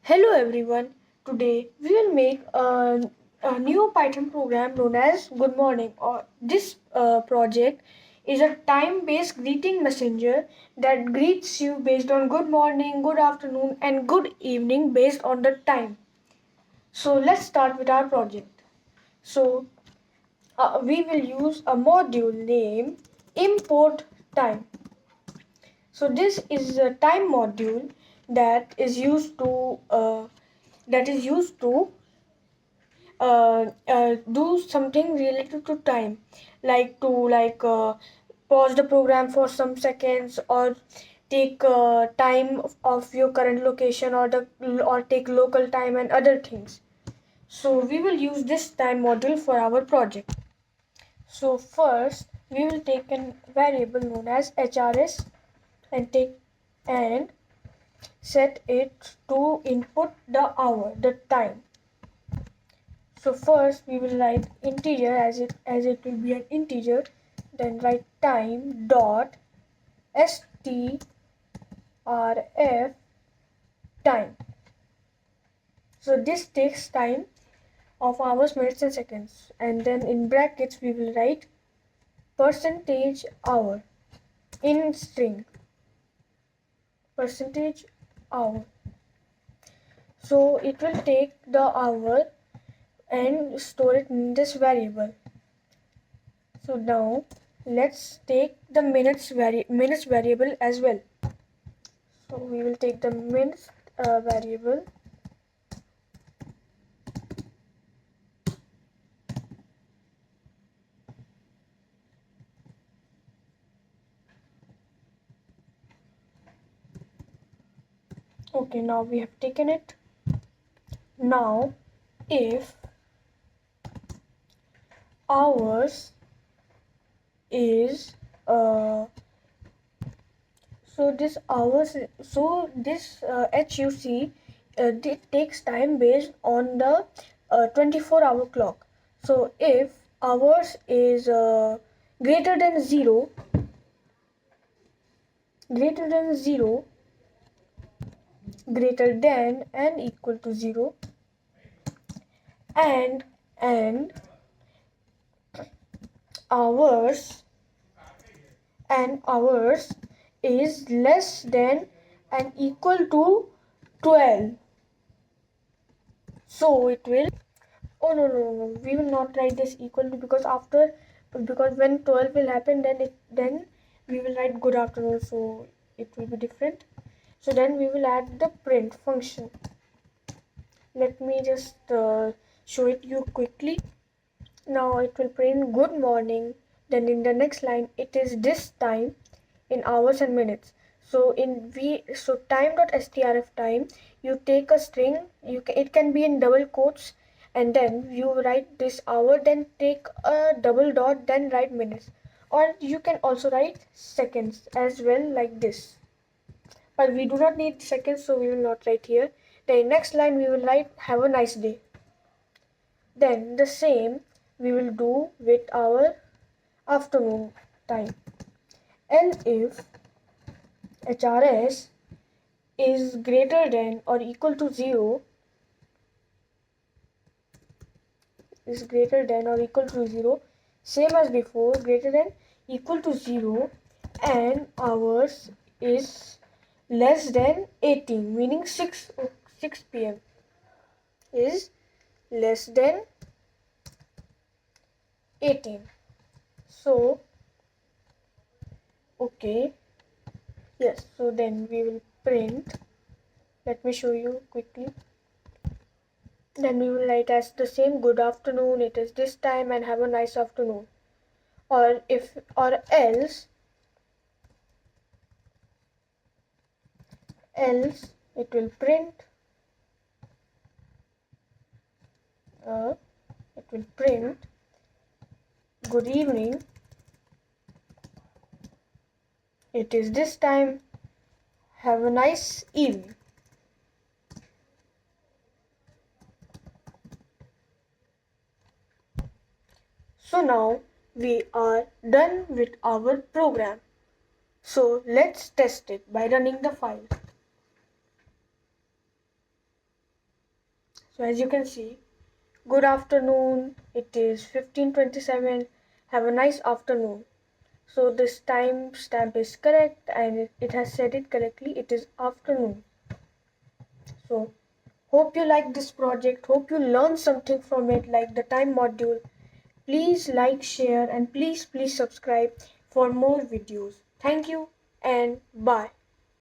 Hello everyone. Today we will make a new Python program known as Good Morning. Or this project is a time-based greeting messenger that greets you based on good morning, good afternoon, and good evening based on the time. So let's start with our project. So we will use a module named import time. So this is a time module that is used to do something related to time, like pause the program for some seconds, or take time of your current location, or take local time and other things. So we will use this time module for our project. So first we will take a variable known as HRS and set it to input the hour, the time. So first we will write integer as it will be an integer, then write time dot strf time. So this takes time of hours, minutes and seconds, and then in brackets we will write percentage hour in string percentage hour. So it will take the hour and store it in this variable. So now let's take the minutes variable as well. So we will take the minutes variable. Okay, now we have taken it. Now if hours is HUC it takes time based on the 24-hour clock. So if hours is greater than 0 greater than 0 greater than and equal to 0 and hours is less than and equal to 12. So it will, oh no, we will not write this equal to, because when 12 will happen, then we will write good afternoon, so it will be different. So then we will add the print function. Let me just show it you quickly. Now it will print good morning. Then in the next line it is this time in hours and minutes. So time.strf time, you take a string, it can be in double quotes, and then you write this hour, then take a double dot, then write minutes, or you can also write seconds as well, like this. But we do not need seconds, so we will not write here. Then next line we will write have a nice day. Then the same we will do with our afternoon time. And if HRS is greater than or equal to 0, same as before, greater than equal to 0, and hours is less than 18, meaning 6 p.m. is less than 18. So okay, yes, so then we will print, let me show you quickly. Then we will write as the same good afternoon, it is this time, and have a nice afternoon. Or else it will print good evening, it is this time, have a nice evening. So now we are done with our program. So let's test it by running the file. So as you can see, good afternoon. It is 15:27. Have a nice afternoon. So this time stamp is correct and it has said it correctly. It is afternoon. So hope you like this project. Hope you learn something from it, like the time module. Please like, share, and please subscribe for more videos. Thank you and bye.